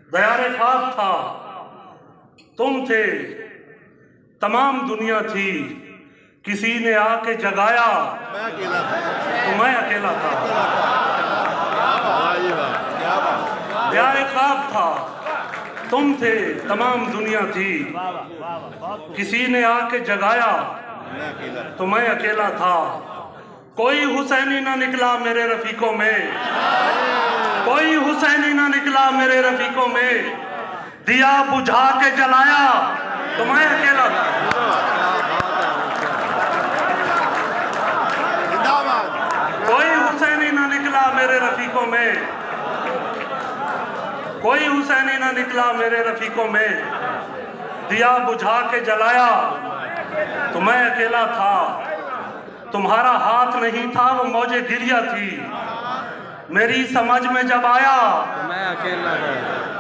दयारे ख्वाब था, तुम थे, तमाम दुनिया थी, किसी ने आके जगाया तो मैं अकेला था। दयारे ख्वाब था, तुम थे, तमाम दुनिया थी, किसी ने आके जगाया तो मैं अकेला था। कोई हुसैनी ना निकला मेरे रफीकों में, कोई हुसैनी ना निकला मेरे रफीकों में, दिया बुझा के जलाया तो मैं अकेला था। कोई हुसैनी ना निकला मेरे रफीकों में, कोई हुसैनी ना निकला मेरे रफीकों में, दिया बुझा के जलाया तो मैं अकेला था। तुम्हारा हाथ नहीं था वो मौजे गिरिया थी, मेरी समझ में जब आया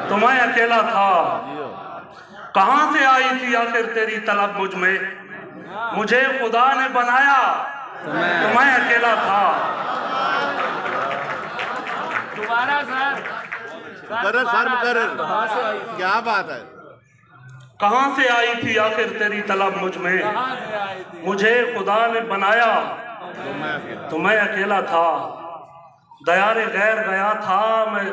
तो मैं अकेला था। कहां से आई थी आखिर तेरी तलब मुझ में, मुझे खुदा ने बनाया तो मैं अकेला था। दोबारा सर क्या बात है। कहां से आई थी आखिर तेरी तलब मुझ में, मुझे खुदा ने बनाया तो मैं अकेला था। दयारे गैर गया था मैं,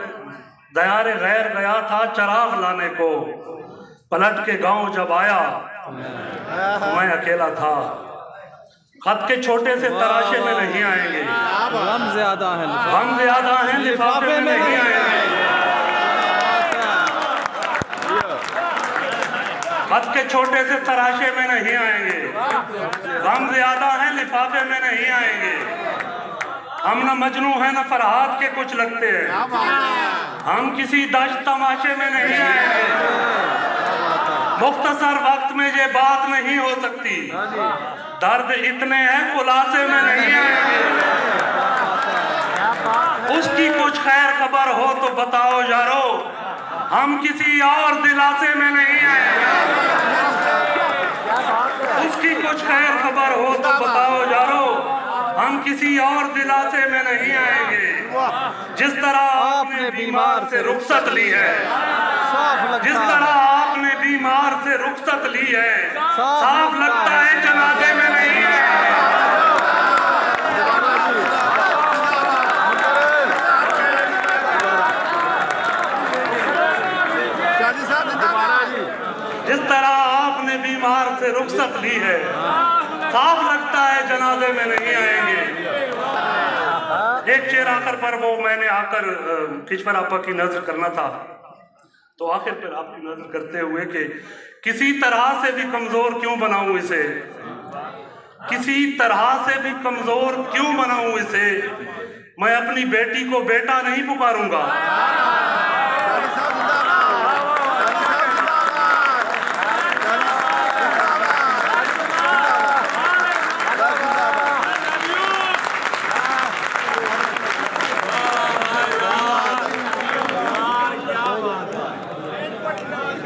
दयारे गैर गया था चिराग लाने को, पलट के गांव जब आया तो मैं अकेला था। खत के छोटे से तराशे में नहीं आएंगे, गम ज्यादा है, गम ज्यादा है लिफाफे में नहीं आएंगे। खत के छोटे से तराशे में नहीं आएंगे, गम ज्यादा है लिफाफे में नहीं आएंगे। हम न मजनू हैं न फरहाद के कुछ लगते हैं, हम किसी दश्त तमाशे में नहीं आएंगे। मुख्तसर वक्त में ये बात नहीं हो सकती, दर्द इतने हैं खुलासे में नहीं आएंगे। उसकी कुछ खैर खबर हो तो बताओ यारो, हम किसी और दिलासे में नहीं आएंगे। उसकी कुछ खैर खबर हो तो बताओ यारो, हम किसी और दिलासे में नहीं आएंगे। जिस तरह आपने बीमार से रुखसत ली है, जिस तरह आपने बीमार से रुखसत ली है, साफ लगता है जनाजे में नहीं आएंगे। जिस तरह आपने बीमार से रुखसत ली है, साफ लगता है जनाजे में नहीं आएंगे। एक शेर आखिर पर वो मैंने आकर किश्वर आपा की नजर करना था, तो आखिर पर आपकी नजर करते हुए कि किसी तरह से भी कमजोर क्यों बनाऊं इसे, किसी तरह से भी कमजोर क्यों बनाऊं इसे, मैं अपनी बेटी को बेटा नहीं पुकारूंगा,